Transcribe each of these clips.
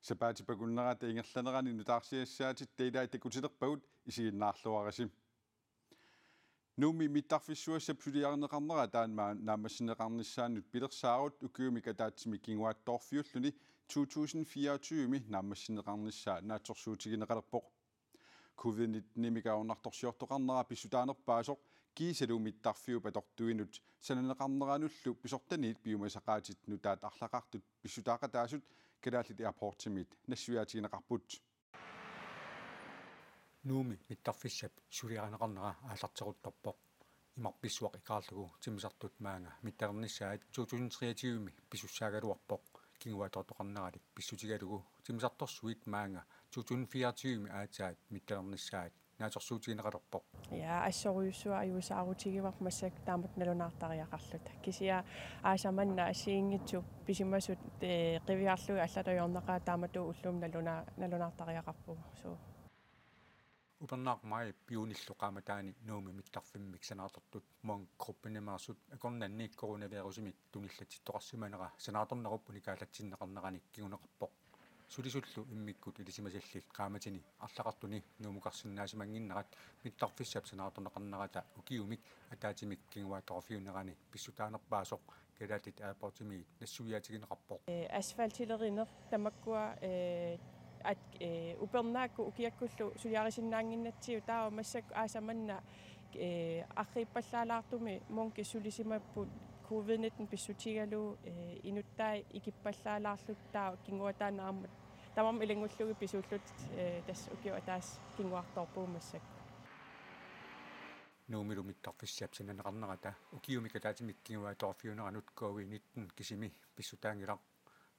сапаатипакуннерат ингерланерани нутаарсиассааtit таилаа такутилерпагут исигиннаарлуараси нуми миттарфиссуассап сулиарнеқарнера таанма наамассинеқарниссаанут пилерсаарут укиумик атаатсими кингуаатторфиуллуни 2024 ми наамассинеқарниссаа наатсорсуутигинеқалерпоқ covid-19 микаунарторсиортоқарнера писсутаанерпаасоқ кисалумиттарфиу патортуинут сананеқарнерануллу писортаниит пиумасақаатит нутаат арлақартут писсутаақатаасут калааллит аирпортимит нассуяатигинеқарпут нууми миттарфиссап сулиаранеқарнера аалартерутторпоқ имарписсуақ икаарлугу тимисартут маанга миттарниссаат 2023 писсуссаагалуарпоқ кингуатортоқарнералик писсутигалугу тимисарторсуит маанга 2024 аатаат миттарниссаат нааторсуутигинеқалерпоқ я ассоруйуссуа аюусаарутигивар массак таамат налунаартариақарлута кисиа аасаманна асиингитсу писимасут қивиарлуи аллатаёрнеқаа таамату уллум налунаартариақарпу соо упернаақ май пиуниллуқааматаани нууми миттарфиммик санаатортут мон группинемаасут акорнанник коронавирусимик туниллатиттоқарсиманера санааторнеруп уникаалатсиннеқарнераник кигунеқарпоқ сулисуллу иммиккут илисимасаллил qaamатини арлақартуни нуумукарсинаасимангиннерат миттарфиссап санааторнеқарнерата укиумик атаатимик кингуаатторфиунерани писсутаанерпаасоқ калаалит аапортимиит нассуяатигинеқарпоқ асфальтилеринер тамаккуа at upernaakku ukiakkullu suliarisиннаангиннатсиу таава массак аасаманна аррииппаллаалаартуми монки сулисимаппут covid-19 писсутигалу инуттай икиппаллаалаарлуттаа кингуатаанааммат тамам илангуллуги писууллут тас укиу атаас кингуарторпуу массак нуумилу миттарфиссиап сананеқарнерата укиумикатаатимик кингуааторфиунеранут covid-19 кисими писсутаангилар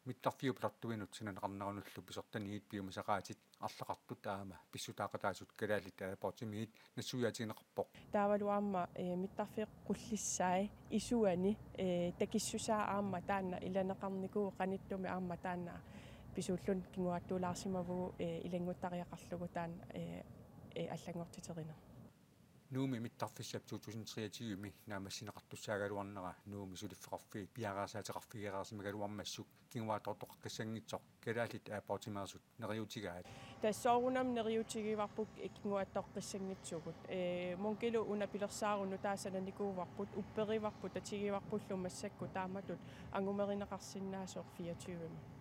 миттарфиу плартуинут сананеқарнерануллу писортаниит пиумасақаатит арлақартут аама писсутаақатаасут калаалит аапортимиит нассуяатигинеқарпоқ таавалуарма миттарфиқ қуллиссаи исуани такиссусаа аама таанна иланеқарникуу қаниттуми аама таанна писууллун кингуаттуулаарсимаву илангуттариақарлугу таан аллангортитерина нууми миттарфиссап 2023 ми наамассинеқартуссаагалуарнера нууми сулиффеқарфи пиараасаатеқарфигераарсимагалуармассук кингуаатортоқаққиссангитсоқ калаалит аапортимаасут нериутигаат тассоорунам нериутигиварпук кингуааттоққиссангитсугут монкилу уна пилерсаарунну таасананикууварпут уппериварпут татигиварпуллу массакку тааматут ангумеринеқарсинаасоор 24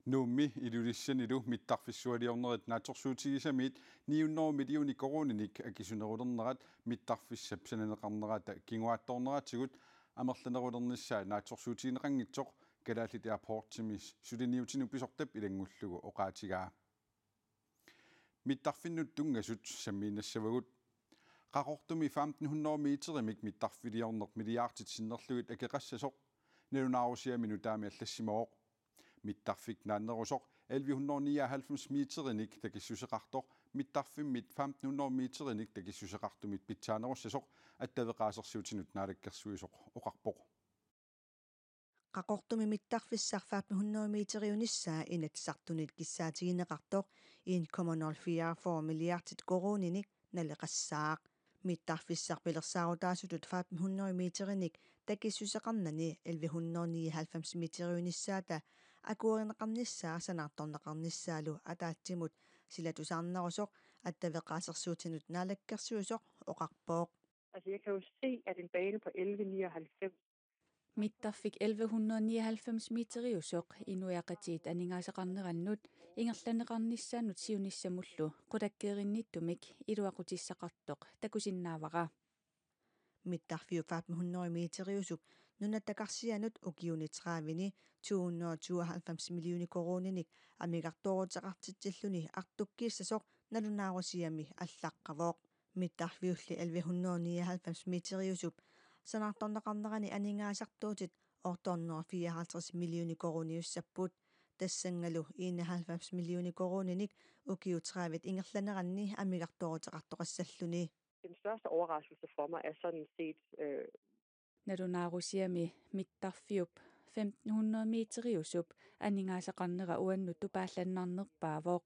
нуумми илулиссанилу миттарфиссуалиорнерит нааторсуутигисамиит 900 миллиони корониник акисунерулернерат миттарфиссап сананеқарнерата кингуаатторнератигут амерланерулерниссаа нааторсуутигинеқангитсоқ калааллит аапортимис сулиниутину писортап илангуллугу оқаатигаа миттарфиннут тунгасут самминассавагут қақортуми 1500 метеримик миттарфилиорнер миллиардит синнерлугит акеқассасоқ нелунаарусиа минутаами аллассимаоқ миттарфик нааннерусоқ 1199 метериник такиссусеқартоқ миттарфиммит 1500 метериник такиссусеқартумит питсаанеруссасоқ аттавеқаасерсуутинут наалаккерсуисоқ оқарпоқ qaqortumi mittarfissarfaat 100 meteriunissаа inatsartunit kissaatigineqartoq 1,04 milliardit koruninik naleqassaaq mittarfissarpilersaarutaasutut 500 meterinik takissuseqarnani 1199 meteriunissaata akuorineqarnissaa sanaartorneqarnissaalu ataatsimut silatusaarnerusoq attaveqaasersuutinut naalakkersuusoq oqarpooq. Altså jeg kan jo se, at en bane på 1199 Mittarfik 1199 meteriusoq inuiaqatiit aningaasaqarnerannut ingerlaneqarnissaanut siunissamullu qutakkerinnittumik iluaqutissaqartoq takusinnaavara mittarfiu 500 meteriusuk nunataqarsianut ukiunitраавини 292 миллиони корuninik амигарторутеқартитсиллуни артуккиссасоқ налунаарусиами аллаққавоқ mittarfiulli 1199 meteriusuk санаарторнеқарнерани анингаасартуутит орторнерфиахалтрис миллиони корuniussapпут тассангалу 91 миллиони корuninik ukiutраавит ингерланеранни амигарторутеқартоқассаллуни. Den største overraskelse for mig er sådan set налунаарусиами миттарфиуп 1500 метериусуп анингаасақарнера уаннуту паалланнарнерпаавоқ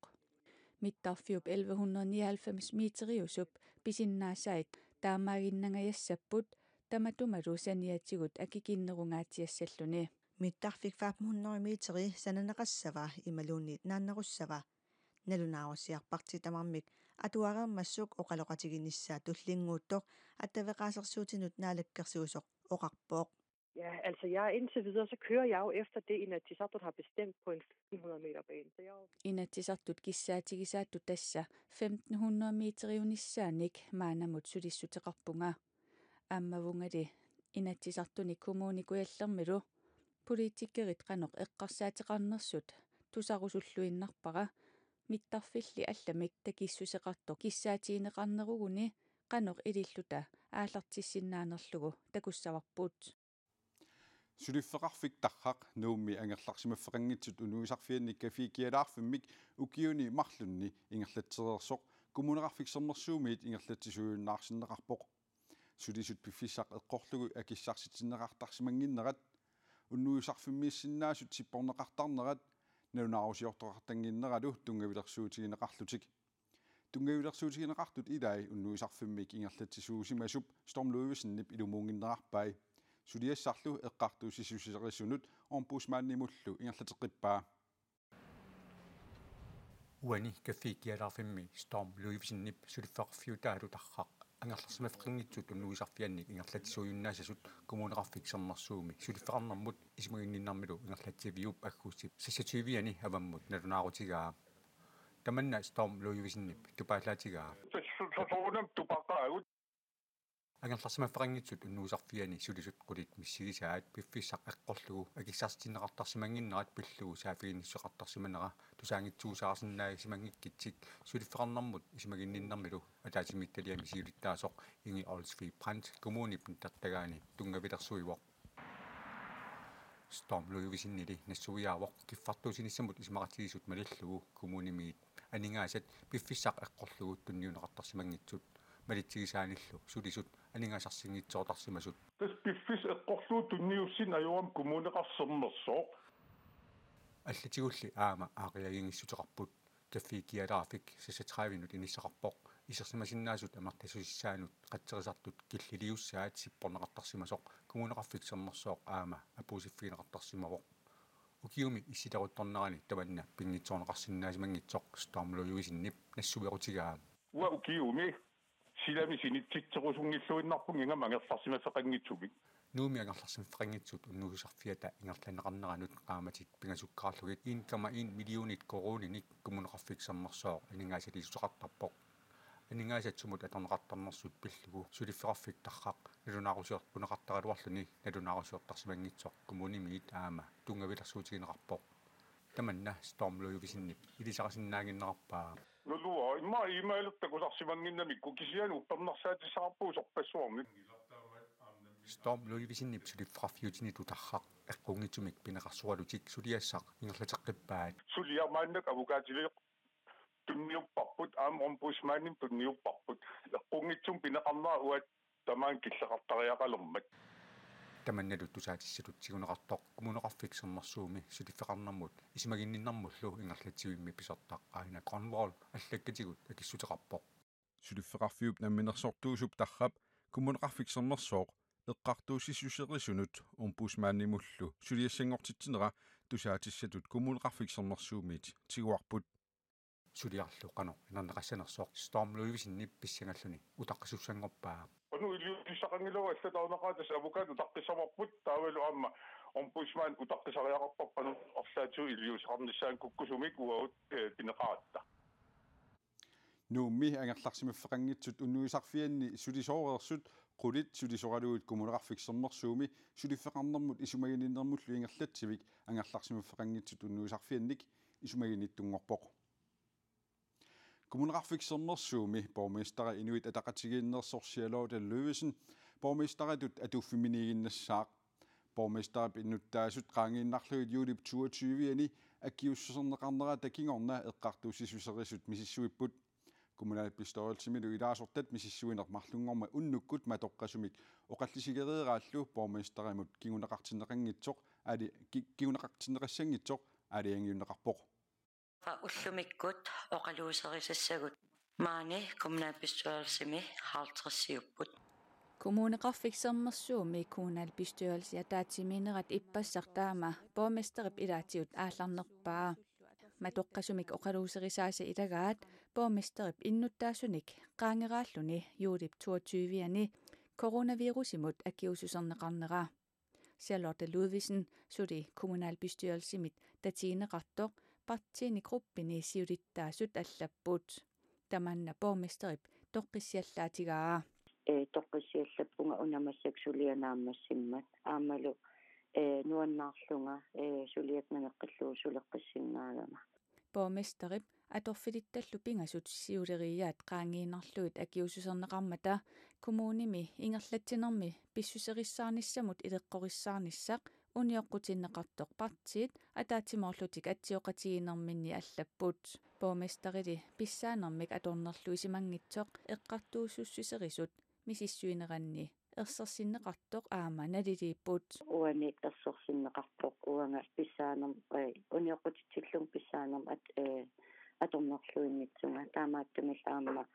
миттарфиуп 1199 метериусуп писиннаассаит таамаагиннангаяссаппут таматумалу саниатсигут акикиннерунгаатиассаллуни Mittarfik 500 meteri sananaqassava imaluunniit naannaqussava nalunaarusiarpartitamarmik atuareermassuk oqaloqatiginnissaa tullinguuttoq attavеqaasersuutinut naalakkersuusoq oqarpooq. Ja, altså jeg indtil videre, så kører jeg jo efter det, Inatsisartut har bestemt på en 500 meter bane. Så jeg... Inatsisartut kissaatigisaattu tassa 1500 meteriunissaannik maanamut sulissuteqarpunga aamavungali inatsisartuni kommunikujallermilu poliitikkerit qanoq eqqarsaateqarnersut tusarusulluinnarpara mittarfilli allamik takissuseqartoq kissaatiineqarneruguni qanoq ililluta aallartissиннааnerlugu takussavarput Suliffeqarfik tarraq nuummi angerlarsimaffeqanngitsut unuisarfiannik kafiikialaarfimmik ukiuni marlunni ingerlatsireersoq kumuneqarfiksernersuumiit ingerlatsisuunnаарsinneqarpoq sulisut piffissaq eqqorlugu akissarsitinneqartarsimanginnerat unnuisarfimmiissinnaasut sipporneqartarnerat nalunaarusiortoqartanginneratu tungavilersuutigineqarlutik tungavilersuutigineqartut ilai unnuisarfimmik ingerlatsisuusimasup stormløvesennip ilumuunginnerarpai suliassarlu eqqartuusissusiserissunut ormpusmaannimullu ingerlateqippaa uani kafiikialaarfimmi storm luivisinnip suliffaqarfiutaalu tarraq angerlarsimaffeqanngitsut unnuisarfiannik ingerlatisuujunnaasasut kommuneqarfiksernersuumi suliffeqarnermut isimaginninnarmilu ingerlatsiviup aggussip sassativiani avammut nalunaaruutigaa tamanna storm luivisinnip tupaallaatigaa soorunam tupaqaagut angerlarsimaffeqanngitsut unnuisarfiani sulisut qulit missigisaat piffissaq eqqorlugu akissarsitinneqartarsimanginnerat pillugu saafiginissuqartarsimanera tusaangitsuusaarsinnaagisimangikkitsik suliffeqarnermut isimaginninnarmilu ataasimittaliami siulittaasoq ingi Olsvi Brand kommunip nittartagaani tungavilersuivoq storm luivisinnili nassuiaavoq kiffartuusinissamut isimaqatigisut malillugu kommunimiit aningaasat piffissaq eqqorlugu tunniuneqartarsimangitsut malitsigisaanillu sulisut aningaasarsinngitsoortarsimasut tas piffis eqqorluut tunniussin ajuam kommuneqarsernersoq аллатигулли аама ааqiagingissuteqarput kaffiikialaarfik sassatrævinut inissaqarpoq isерсимасиннаасут амартасусissaanut qatserisartut killiliussaat sipporneqartarsimasoq kommuneqarfiksernersooq aama apuusiffiineqartarsimavoq ukiumi issitarutornerani tavanna pinngitsoorneqarsinnaasimanngitsoq stormlujuisinnip nassuvequtigaa ua ukiumi silami sinitsitserusunngilluinnarpun ingamangerlarsimaffeqanngitsugik nuumi angerlarsimaffeqanngitsut unnuusarfiata ingerlanneqarneranut qaamatit pingasukkaarlugit 1,1 millionit koruninik kommuneqarfiksernersooq aningaasaliisuteqartarpoq aningaasatсумут аторнеқартарнерсут пиллугу сулиффеқарфик таррақ налунаарусиорпунеқартаруарлуни налунаарусиортарсимангитсоқ коммунимиит аама тунгавилерсуутигинеқарпоқ таманна стормлуйувисиннип илисарасиннаагиннеқарпаа нулуа имма имаилуттакусарсимангиннамик кукисиану уппернерсаатиссаарпуу сорпассуармик стормлуйувисиннип сулиффеқарфиутини тутаррақ эққунгитсумик пинеқарсуалутик сулиассақ ингерлатеққиппаат сулиармааннак авукаатилиоқ tunniupparput aamormpusmaannim tunniupparput eqqungitsum pineqarnaa uat tamaan killeqartariaqalermat таманналу тусаатиссалут сигунеқартоқ кумунеқарфиксернэрсууми сулиффеқарнэрмут исимагинниннармуллу ингерлатсивимми писертақ аина конвол аллаккатигут акиссутеқарпоқ сулиффеқарфиуп намминерсортуусуп таррап кумунеқарфиксернэрсооқ эққартуусиссусерисунут орmpusmaannimullu сулиассангортитсинера тусаатиссатут кумунеқарфиксернэрсуумиит тигуарпут сулиарлу қано инернеқассанерсооқ стормлуивисиннип писсангаллуни утаққисуссангорпаа onu iliutisaqangilua allataunaqaatas avukatu taqqissavarput taavalu aamma ormpusmaan utaqqisariaqarparpanu orlaatu iliusiqarnissaan kukkusumik uaut pineqaatta nuummi angerlarsimaffeqanngitsut unnuisarfianni sulisooreersut qulit sulisoraluut kumuneqarfiksernersuumi suliffeqarnermut isumagininnermullu ingerlatsivik angerlarsimaffeqanngitsut unnuisarfiannik isumaginittunngorpoq kumuneqarfiksernersuumi borgmesteri inuit ataqatigiinnersorsialooda Løvesen borgmesteritut atuffiminiginassaaq borgmesteri pinnuttaasut qaangiinnarluit julip 22-ani akkiusserneqarnera takingorna eqqartuussisuserisut misissuipput kommunalbestørelsimilu ilaasortat misissuinermarlungorma unnukkut matoqqasumik oqallisigeriiraallu borgmesterimut kiguneqartinneqanngitsoq ali kiguneqartinneqassangitsoq aliangiunneqarpoq уллумиккут оқалуусерисассагут маани коммуналбестуарсими хаалтерсиуппут Kommuneqarfiksermersuumi kommunalbestyrelse taatiminerat ippassartaama borgmesterip ilaatiut aallarnerpaa matoqqasumik oqaluuserisaasa ilagaat borgmesterip innuttaasunik qaangeraalluni juulip 22-ani coronavirusimut akiususerneqarnera Charlotte Ludvigsen suli kommunalbestyrelsimit tatiineqartoq partiini gruppini siulittaasut allapput tamanna borgmesterip toqqissiallaatigaa toqqisiallappunga unamassак sulianaammassimmat aamalu nuannaarlunga suliatnameqqalluu suleqqissinnaagama borgmesterip atorfilittallu pingasut siuleriyaat qaangiinarluit akiususerneqarmata kommunimi ingerlatsinermi pissuserissaarnissamut ileqqorissaarnissaq unioqqutiinneqartoq partiit ataatimorlutik atsioqatiginerminni allapput borgmesterili pissaanermik atornerluisimangitsoq eqqartuussussuserisut misissuineranni ersersinneqartoq aama naliliipput uani ersersinneqartoq uanga pissaanerm unioqqutitillung pissaanerm atornerluinnitsunga taamaattamil aama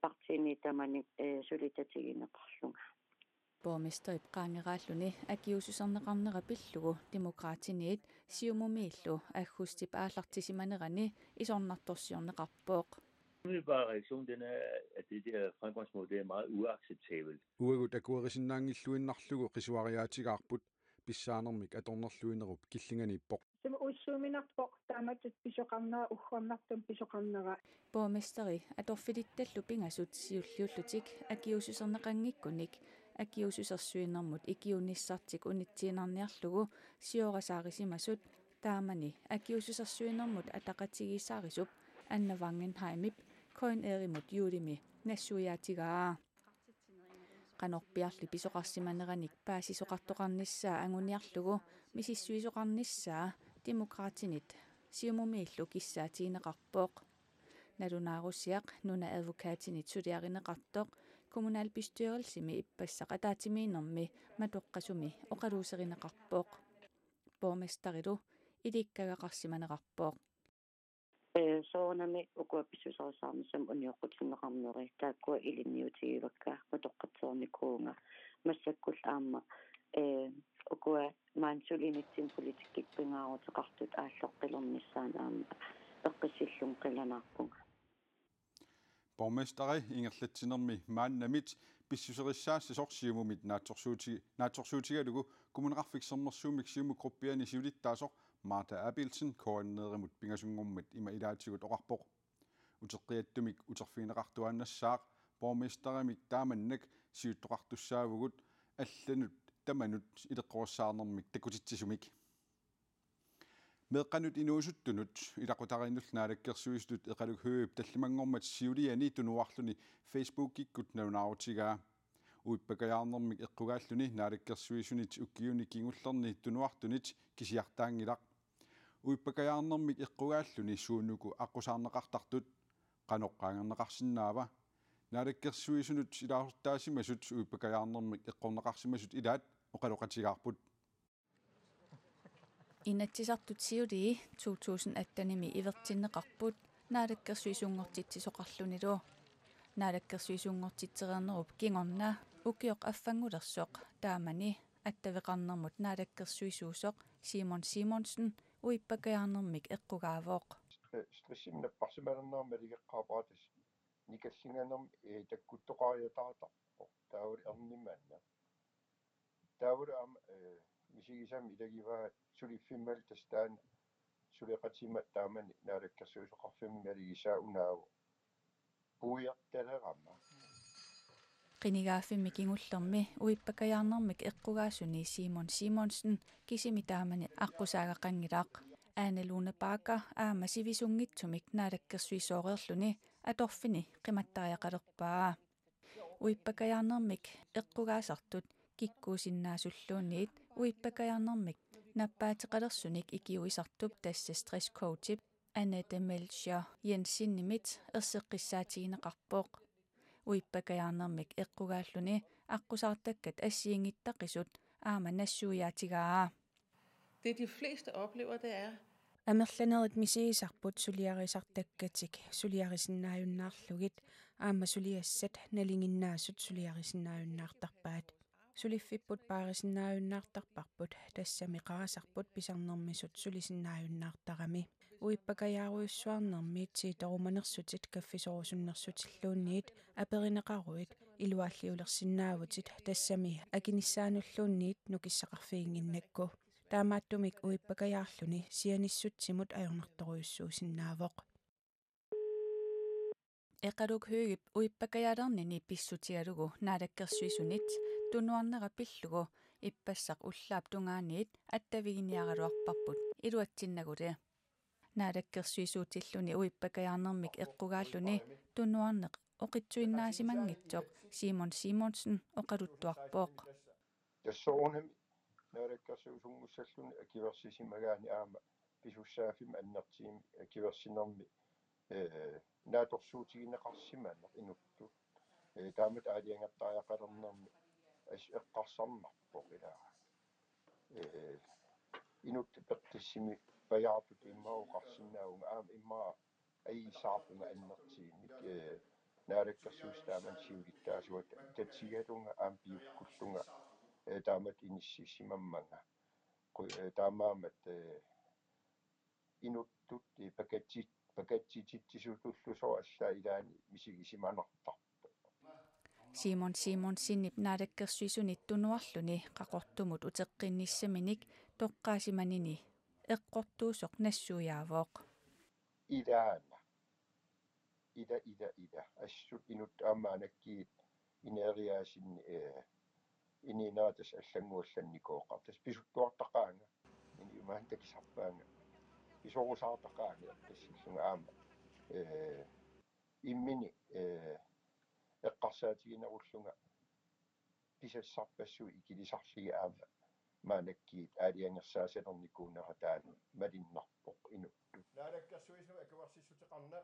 partiini tamani sulitatigineqarlunga borgmesterip qaangeraalluni akiususerneqarnera pillugu demokraatiniit siumumiillu aggustip aallartisimanerani isornartorsiorneqarpooq Umiddelbare reaktion den er, at det der fremgangsmåde er meget uacceptabelt. Uagut akuerisinnaangilluinnarlugu qisuariaatigaarput pissaanermik atornerluinerup killinganippoq Som ussuuminarpoq taamatut pisoqarnera uggornartum pisoqarnera borgmesteri atorfilittallu pingasut siulliullutik akiususerneqanngikkunik akiususersuinermut ikiunissartik unitsiinarniarlugu siorasaarismasut taamani akiususersuinermut ataqatigisaarisup Anna Wangenheimip koin erimut juulimi nassuiaatigaa qanorpiarli pisoqarsimaneranik paasisoqartoqarnissaa anguniarlugu misissuisoqarnissaa demokraatinit siumumiillu kissaatiineqarpooq nalunaarussiaq nuna advokaatinit suliarineqartoq kommunalbestyrelsimi ippassaq ataatimiinermi matoqqasumi oqaluuserineqarpooq borgmesterilu ilikkagaqarsimaneqarpooq soornami ukuappissusarissaarmissam unioqqutiinneqarneri taakkua ilinniutigivakka matoqqatsoornikuunga massakkul aamma ukua maansulinitsin politikkippiнгaaruteqartut ааллоққилернissaан аама эққиссиллун қиланаарпунга borgmesteri ingerlatsinermi maannamit pissuserissaasse sorsiumumit naatsorsuutigalugu kommuneqarfiksermersuumik siumu gruppiani siulittaasoq Martha Abelsen koordineerimut pingasungormit ima ilaatigut oqarpoq uteqqiattumik uterfiineqartuannassaaq borgmesterimik taamannak siuttoqartussaavugut allanut tamanut ileqqorissaanermik takutitsisumik meeqqanut inuusuttunut ilaqutarinnulnaalakkersuislut eqaluk høøp tallimangormat siuliani tunuarluni Facebook-ikkut nalunaarutigaa uippakajaarnermik eqqugaalluni naalakkersuisunit ukkiuni kingullerni tunuartunit kisiartaangilaq uippakajaarnermik eqqugaalluni suunuku aqusaarneqartartut qanoqqaangerneqarsinnaava naalakkersuisunut ilaasortaasimasut uippakajaarnermik eqqorneqarsimasut ilaat oqaloqatigaarput Inatsisartut siuli 2018-nimi ivertinneqarput naalakkersuisungortitsisoqarlunilu naalakkersuisungortitsereernerup kingorna ukioq affangulersoq taamani attaveqarnermut naalakkersuisuusoq Simon Simonsen uippakajaarnermik eqqugaavoq стрессимнаппарсималернерма лигеққарпаатас никаллинганерми таккуттоқариатаратарпо таавали ернимаанна таавали ам мисигисами илагиваа сулиффиммал тастаана сулеқатима таамани наалаккерсуусоқарфимми алигисаа унааву пуиарталерамма qinigaaffimmi kingullermi uippakajaarnermik eqqugaasuni Simon Simonsen kisimi taamani aqusaagaqangilaaq aaneluuna paaka aama sivisungitsumik naalakkersuisooreerluni atorfini qimattariaqalerpaa uippakajaarnermik eqqugaasartut kikkuusinnaasulluunniit uippakajaarnermik nappaateqalersunik ikiuisartup tassa stress coachip Annette Melchior Jensinnimit erseqqissaatigineqarpooq uippakajaarnermik eqqugaalluni aqusaartakkat assiingittaqisut aama nassuiaatigaa Det de fleste oplever, det er, Амерланерит мисигисарпут сулиарисартаккатик сулиарисиннааюннаарлугит аама сулиассат налингиннаассут сулиарисиннааюннаартарпаат сулиффиппут паарисиннааюннаартарпарпут тассами қарасарпут писарнэрмисут сулисиннааюннаартарами уиппакаяаруйуссуарнэрмиит сииторуманерсутит каффисорусуннерсутиллуунниит аперинеқаруит илуаллиулерсиннаавутит тассами акиниссаануллуунниит нукиссақарфиингиннакку таамааттумик уиппакаяарлүни сианиссутсимут ажорнарторуйуссуусиннаавоқ эқалук хүйгип уиппакаялернини писсутигалугу наалаккерсуисунит тунуарнера пиллугу иппассақ уллаап тунгааниит аттавигиниаралуарпарпут илуатсиннагуле наалаккерсуисуутиллуни уиппакаярнермик эққугааллуни тунуарнеқ оқитсуиннаасимангитсоқ Simon Simonsen оқалуттуарпооқ тассоорунами наалаккерсуусунгуссаллуни акиверсисимагаани аама писуссаафима аннертиими акиверсинерми нааторсуутигинеқарсимаана инутту таамат аалиангаттариақалернерми ас эққарсарнарпоқ илаа инутти пертиссими паяартут иммаоқарсинаагунга аама иммаа аисаарпунга аннертиимик наалаккерсуустааман сиулиттаасуат татсигалунга аам пиуккуллунга таамат иниссисимаммага таамаамат инуттут пакатситсисутуллусоо аллаа илаани мисигисиманартарпа Simon Simonsinip naалаккерсуисунит тунуарлүни қақортумут утеққинниссаминик тоққаасиманини эққортуусоқ нассуяавооқ илаана ида ассут инут аамаанаккиит инериаасинни ининатас аллангуалланникооқартас писуттуартақаанга иниумаан такисарпаанга писорусаартақаанга тассиллунга аама иммини эққарсаатигинеруллунга писассарпассуи икилисарлиги аама маанаккиит аалиангерсаасалерникуунера таана малиннарпоқ инутту наалаккерсуисну акуарсиссутеқарна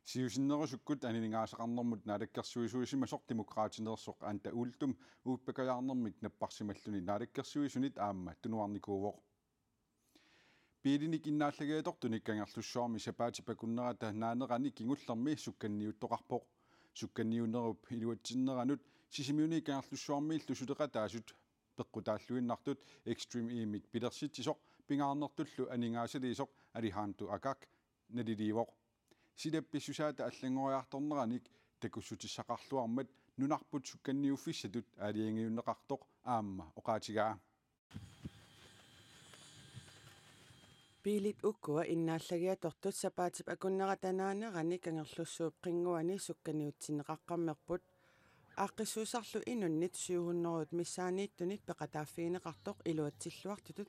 сиусиннерусуккут анинингаасақарнэрмут наалаккерсуисуисима сор демократинерсоқ аанта уултум ууппакаярнэрмик наппарсималлуни наалаккерсуисунит аама тунуарникуувоқ пилиник иннааллагаатор туниккангерлуссуарми сапаати пакуннерата наанерани кигуллерми сукканниуттоқарпоқ сукканниунеруп илуатсиннеранут сисимиуни кангерлуссуармииллу сулеқатаасут пеққутааллуиннартут extreme imik пилерситсисоқ пингаарнертуллу анингаасалисоқ алихаанту акак налиливоқ силапписсусаата аллангориарторнераник такуссутиссақарлуармат нунарпут сукканниуффиссатут аалиангиуннеқартоқ аама оқаатигаа пилит уккуа иннааллагиатортут сапаатип акуннератанаанерани кангерлуссууп қингуани сукканиутсинеқаққаммерпут ааққиссуусарлу инуннит 700 миссаанииттунит пеқатааффиинеқартоқ илуатсиллуартутут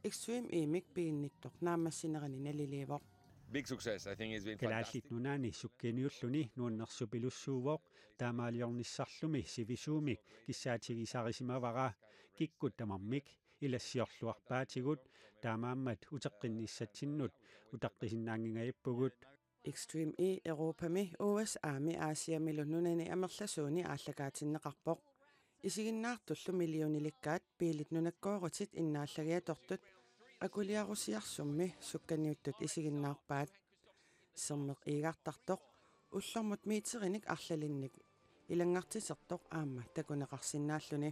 extreme imik piinnittoq naamassinerani naliливоq big success I think it's been fantastic nunaani sukkeniulluni nuunnersupilussuuvoq taamaaliornissarlumi sivisuumik kissaatigisaarisimavara kikkut tamarmik ilassiorluarpaatigut taamaammat uteqqinnissatsinnut utaqqisinnaangingayippugut extreme e europami USA-mi aasiamilu nunani amerlasuuni aallakaatinneqarpoq isiginnaartullu millionilikkaat piilit nunakkoorutsit innaallagiatortut akuliarusiarsummi sukkaniuttut isiginnaarpaat sermeq iigartartoq ullermut miiterinik arlalinnik ilangartisertoq aamma takuneqarsinnaalluni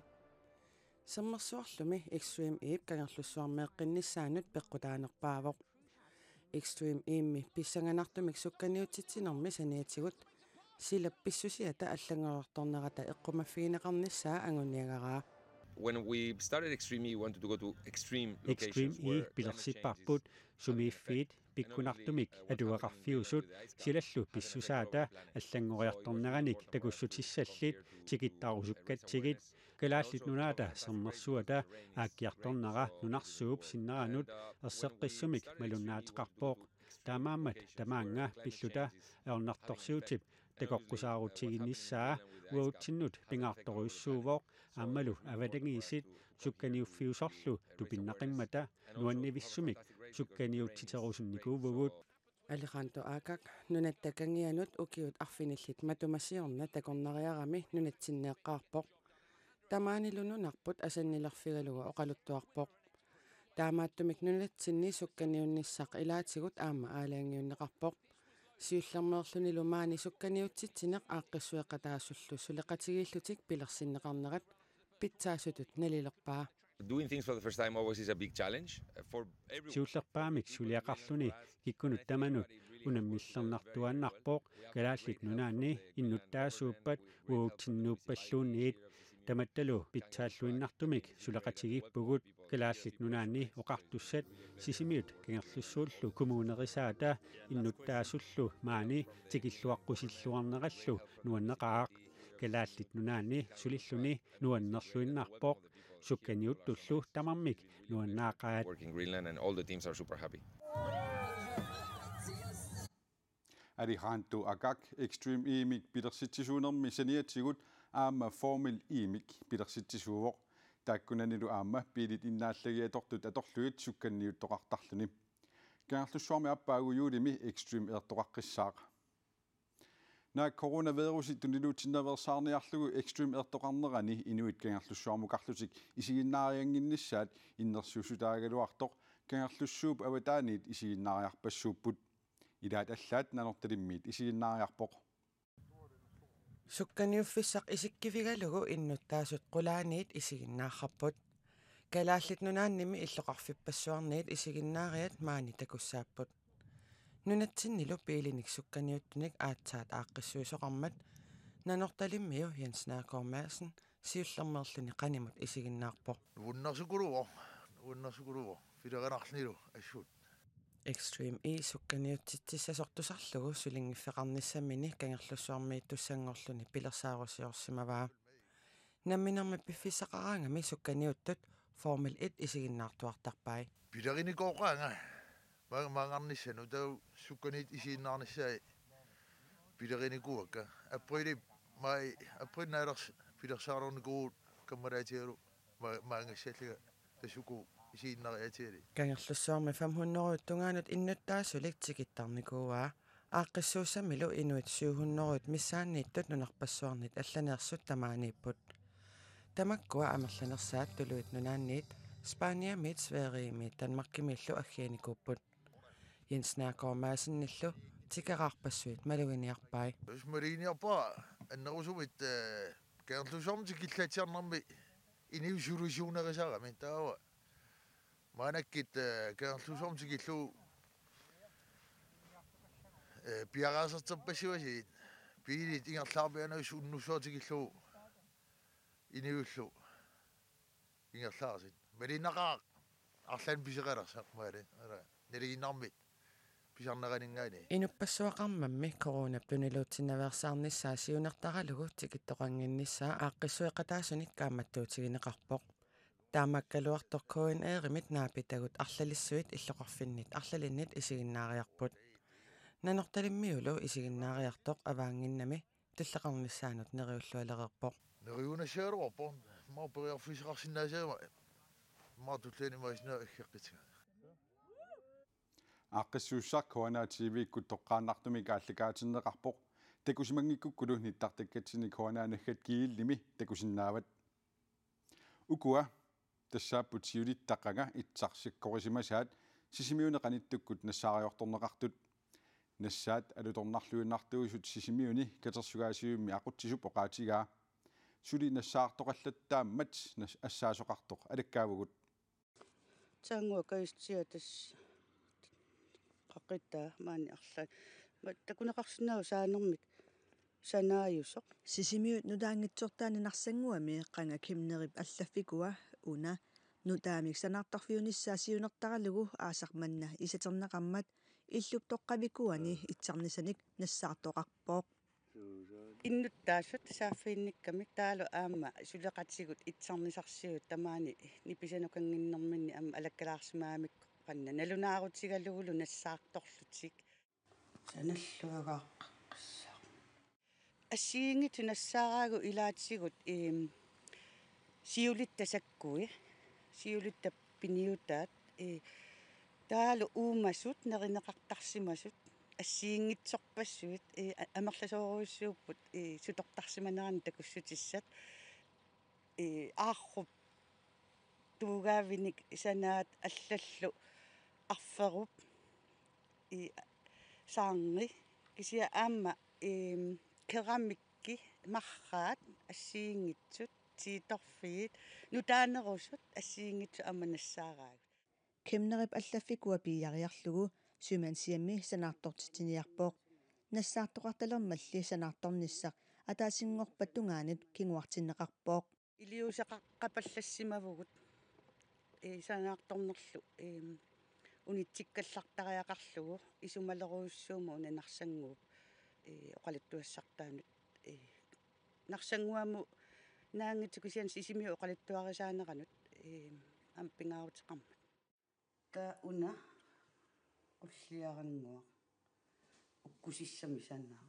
sermersuarlumi extreme e kangerlussuarmeeqqinnissaanut peqqutaanerpaavoq extreme immi pissanganartumik sukkaniutitsinermi saniatigut silappissusiata аллангорторнерата эққумаффигинеқарнissaa агуниагаraa when we started extreme we wanted to go to extreme locations where pilersipparput sumiiffiit pikkunartumik atuaqarfiusut silallu pissusaata allangoriartorneranik takussutissаллит tigittaarusukkatigit kalaallit nunaata sernersuata aakkiartornera nunarsuup sinneranut erseqqissumik malunnaateqarpooq taamaammat tamaanga pilluta aornartorsiutip takoqqusaarutsiginnissaa uautinnut pingaartoruissuuvooq aammalu avatangiisit sukkaniuffiusorlu tupinnaqammata nuannivissumik sukkaniutsiterusunnikuuvugut алихаанто аакак нунаттакангианут укиут арфиниллит матумассиорна такорнериарами нунатсиннеэккаарпоқ тамаанилунунарпут асаннилерфигалуга оқалуттуарпоқ таамааттумик нунатсинни сукканиунниссақ илаатигут аама аалаангиуннеқарпоқ сиуллэрмеерлүни лумаани сукканиутситсинеқ ааққиссуэқатаассуллу сулеқатигииллутик пилерсиннеқарнерат питсаасутут налилерпаа Doing things for the first time always is a big challenge for everyone. Сиуллерпаамик сулиақарлүни киккунут таманут унаммиллернартуаннарпоқ галааллит нунаанни иннуттаасууппат уутсиннууппаллуунниит таматталу питсааллуиннартумик сулеқатигиппугут галааллит нунаанни оқартуссат сисимиут кангерлуссууллу коммуунерисаата иннуттаасуллу маани тикиллуаққусиллуарнераллу нуаннеқаақ галааллит нунаанни сулиллуни нуаннерлуиннарпоқ сукканиуттуллу тамармик нуаннаақаат Working Greenland and all the teams are super happy. Arihantu akak extreme imik pilersitsisuunermi saniatigut aama formel imik pilersitsisuuvoq taakkunanilu aama piilit innaallagiatortut atorluit sukkanniuttoqartarluni kaarlussuarmi appaagujuulimi extreme ertoqaqqissaaqa na coronavirusit tuniluutsinnaversaarniarlugu extreme ertoqarnerani inuit kaarlussuarmuqarlutik isiginnaarianginnissaat innersuusutaagaluartoq kaarlussuup avataaniit isiginnaariarpassuupput ilaat allaat nanortalimmiit isiginnaariarpoq сукканиуффиссақ исиккивигалугу иннуттаасут qulaaniit isiginnaarrapпут галааллит нунаанними иллоқарфиппассуарниит isигиннаариат маани такуссааппут нунатсиннилу пиилиник сукканиуттуник аатсаат ааққиссуисоқармат нанорталиммиу янснаакормаасен сиуллермерлүни qaнимут isигиннаарпоқ уннерсукулуво филеранарлнилу ассуут Extreme E сукканиутситсисасортусарлугу сулингиффеқарниссамини кангерлуссуармиит туссангорлуни пилерсаарусиорсимаваа намминерми пиффисақараангами сукканиуттут Formel 1 isигиннаартуартарпай пилериникооqaanga маангарниссану тау сукканиит исигиннаарниссаа пилериникуакка априлнаалерс пилерсаарорникуут каммалаатигалу маангассааллига тасуку isiinnaриатиали кангерлуссуарми 500 тунгаанут иннуттаасулик тикиттарникуаа ааққиссууссамилу инуит 700 миссааннииттут нунарпассуарнит алланеерсут тамаанииппут тамаккуа амерланерсаат тулуит нунаанниит Спаниамит Свериимит Данмаркимиллу аггааникууппут янснаакормаасинниллу тикараарпассуит малугиниарпай смалиниарпаа аннерусумит кангерлуссуарми киллаатиарнарми иниусулусуунерисарами таава манаккит кангерлуссуармтигиллу пиараасертерпассуасиит пиилит ингерлаарпианаус уннуссуатигиллу иниуллу ингерлаарсит малиннақаа арлаан писеқалерсақ маали ара нелигиннармит писарнеранингаани инуппассуақармамми коронап тунилуутсиннаверсаарниссаа сиунертаралугу тикиттоқангинниссаа ааққиссуэқатаасуник кааматтуутигинеқарпоқ таамаккалуарторкуин eerimit naapitagут арлалиссуит иллоқарфиннит арлалиннит исигиннаариарпут нанорталиммиулу исигиннаариартоқ аваангиннами туллеқарниссаанут нериуллуалерерпоқ нериунасааруарпо ма периарфисеқарсинаасаама ма туллаани маисна аггеққитига ааққиссууссар Corona TV куттоққааннартуми каалликаатиннеқарпоқ такусимангиккуккулу ниттартаккатсини Corona-наггат кииллими такусиннаават укуа тассааппут сиулиттаққага итсарсиккорисимасаат сисимиунеқаниттуккут нассаариорторнеқартут нассаат алуторнарлуиннартуусут сисимиуни катерсугаасиумми ақутсисуп оқаатигаа сули нассаартоқаллаттааммат ассаасоқартоқ алаккаавгут таангуакаистиатас қаққиттаа маани арлаа такунеқарсинаа саанермик санааюсоқ сисимиут нудаангитсортаани нарсангуами қанга кимнерип аллаффикуа уна нутаамик санаартарфиуниссаа сиунертаралугу аасарманна исатернеқармат иллуп тоққавикуани итсарнисаник нассаартоқарпооқ иннуттаасут сааффиинниккамик таалу аама сулеқатсигут итсарнисарсиут тамаани ниписанукангиннэрминни аама алаккалаарсимаамик qanna nalunaarutsigalugulu nassаарtorlutик саналлуагааққissa ассиингиту нассаараагу илаатсигут сиулиттасаккуи сиулитта пиниутаат таалу уумасут неринеқартарсимасут ассиингитсорпассуит амерласооруйссууппут сутортарсиманерани такуссутиссат аарруп tuugaavinik isanaat allallu arferup saangi kisia aamma keramikki marraat assiingitsut tiitorfiit nutaanerusut assiingitsu amanassaaraa Kimnerip allaffikua piiariarlugu symansiammi sanaartortitiniarpoq нассаартоқарталермалли санаарторнissaq атаасингорпаттунгаанут кингуартиннеқарпооқ илиусақаққапаллассимавгут санаарторнерлу унитсиккаллартариақарлугу исумалеруйуссуума унанарсангууп оқалиттуассартаанут нарсангуаму наангитсукисиан сисимиу оқалиттуарисаанеранут ампингаарутеқармат та уна уллиарангуа уккусиссами санаа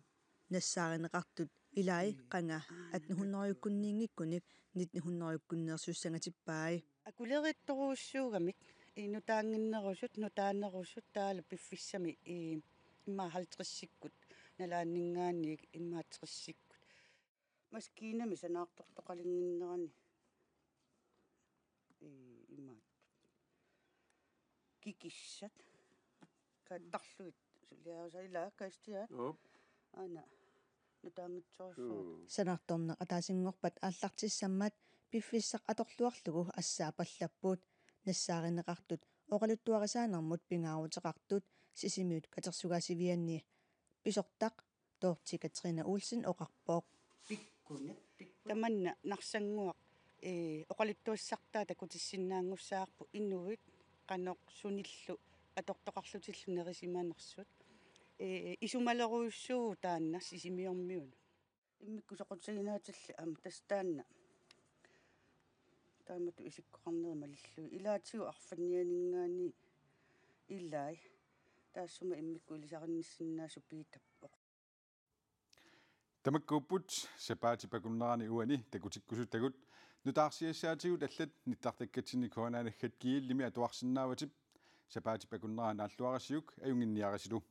нассааринеқартут илаи қанга 1800-юккунниингиккуник 1900-юккуннеерсуссангатиппаи акулеритторууссуугамик нутаангиннерусут нутаанерусут таала пиффиссами имма 50-сиккут налааннингаанник имма 30-сиккут маскинами санаартортоқалингиннерани имма кикиссат каттарлуит сулиарусаила кастиат ана нутаангитсорфоо санаарторне атаасингорпат ааллартиссаммат пиффиссақ аторлуарлугу ассаапаллаппут нассааринеқартут оқалуттуарисаанермут пингаарутеқартут сисимиут катерсугаасивианни писортақ тоорти Катрина Улсен оқарпооқ пиккунат таманна нарсангуақ оқалуттуассартаа такутиссиннаангуссаарпу иннуит қаноқ суниллу атортоқарлутиллу нерисимаанерсут исумалеруйуссуу таанна сисимиормиуна иммикку соқутсагинааталли ама тастаанна таамату исиккоқарнерма лиллуи илаатигу арфаннианингаани илай таассума иммикку илисаринниссиннаасу питаппоқ тамаккууппут сапаати пакуннерани уани такутиккусуттагут нутаарсиассаатигут аллат ниттартаккатсини коонаалаггат кииллими атуарсинааватип сапаати пакуннерани ааллуарассиук аюнгинниарасилу